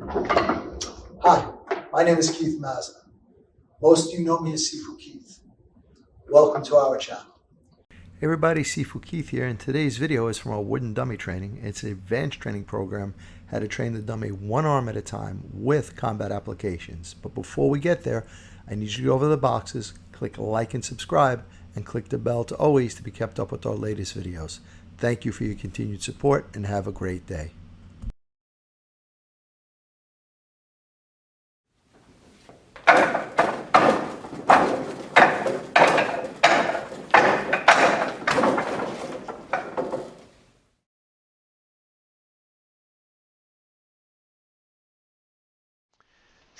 Hi, my name is Keith Mazza. Most of you know me as Sifu Keith. Welcome to our channel. Hey everybody, Sifu Keith here, and today's video is from our wooden dummy training. It's an advanced training program, how to train the dummy one arm at a time with combat applications. But before we get there, I need you to go over the boxes, click like and subscribe, and click the bell to always to be kept up with our latest videos. Thank you for your continued support, and have a great day.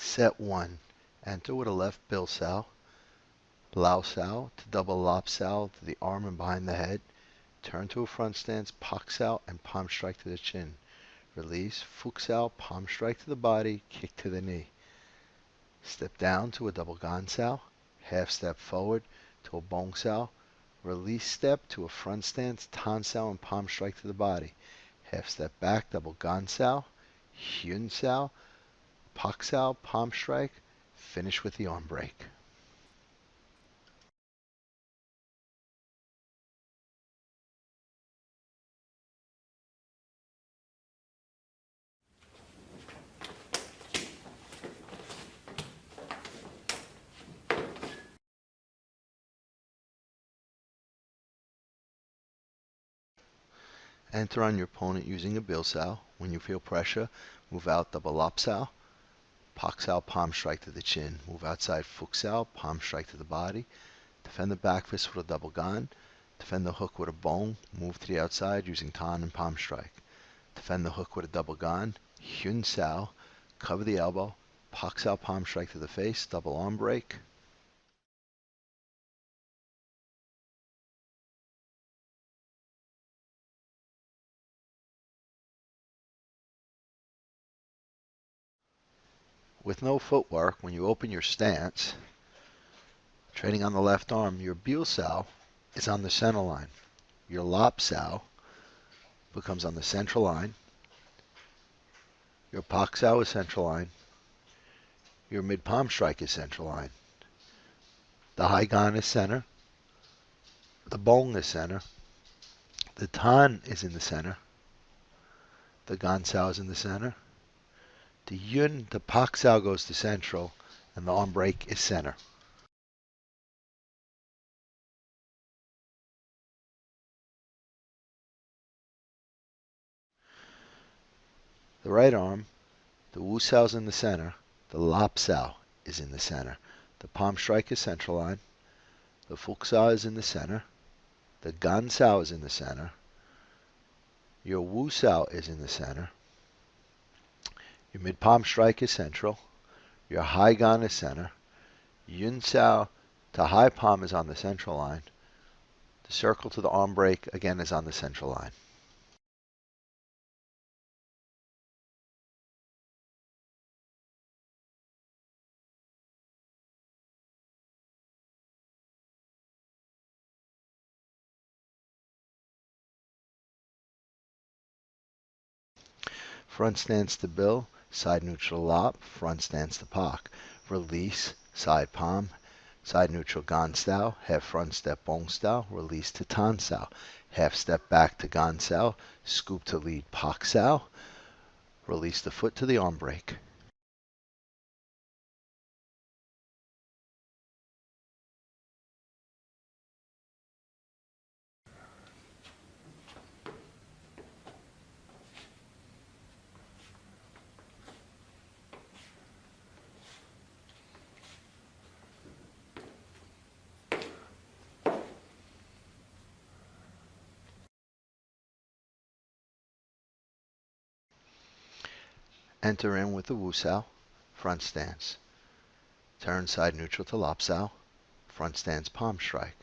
Set 1. Enter with a left bill sow, lao sow to double lop sow to the arm and behind the head. Turn to a front stance, pak sow, and palm strike to the chin. Release, fuk sow, palm strike to the body, kick to the knee. Step down to a double gan sow, half step forward to a bong sow. Release step to a front stance, tan sow, and palm strike to the body. Half step back, double gan sow, hyun sow, pak sow, palm strike. Finish with the arm break. Enter on your opponent using a bill sow. When you feel pressure, move out double lop sow, pak sow, palm strike to the chin. Move outside fuk sow, palm strike to the body. Defend the back fist with a double gan. Defend the hook with a bone. Move to the outside using tan and palm strike. Defend the hook with a double gan. Hyun sow. Cover the elbow. Pak sow, palm strike to the face. Double arm break. With no footwork, when you open your stance, training on the left arm, your bill sow is on the center line. Your lop sow becomes on the central line. Your pak sow is central line. Your mid palm strike is central line. The high gan is center. The bong is center. The tan is in the center. The gan sow is in the center. The pak sow goes to central, and the arm break is center. The right arm, the wu sow is in the center. The lop sow is in the center. The palm strike is central line. The fuk sow is in the center. The gan sow is in the center. Your wu sow is in the center. Your mid palm strike is central. Your high gan is center. Yun sow to high palm is on the central line. The circle to the arm break again is on the central line. Front stance to bill, side neutral lop, front stance to pak. Release, side palm, side neutral gan sow, half front step bong sow, release to tan sow. Half step back to gan sow, scoop to lead pak sow, release the foot to the arm break. Enter in with the wu sow, front stance. Turn side neutral to lop sow, front stance palm strike.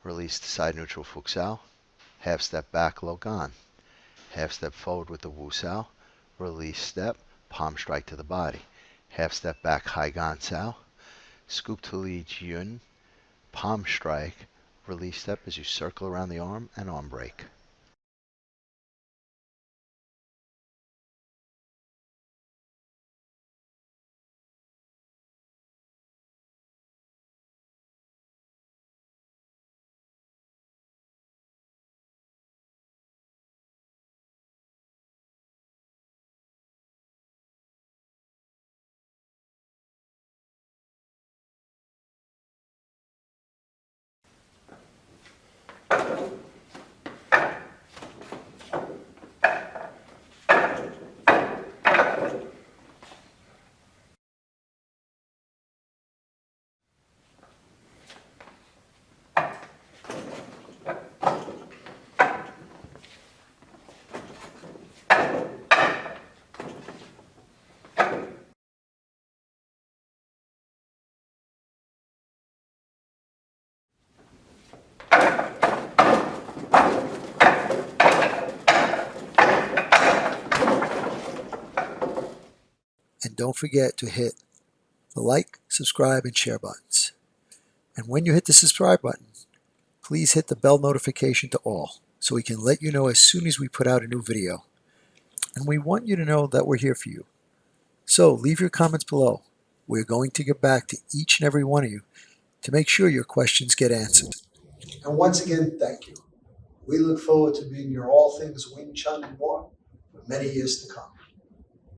Release to side neutral fuk sow, half step back low gan. Half step forward with the wu sow, release step, palm strike to the body. Half step back high gan sow, scoop to lead yun, palm strike, release step as you circle around the arm and arm break. And don't forget to hit the like, subscribe, and share buttons. And when you hit the subscribe button, please hit the bell notification to all so we can let you know as soon as we put out a new video. And we want you to know that we're here for you. So leave your comments below. We're going to get back to each and every one of you to make sure your questions get answered. And once again, thank you. We look forward to being your all things Wing Chun and more for many years to come.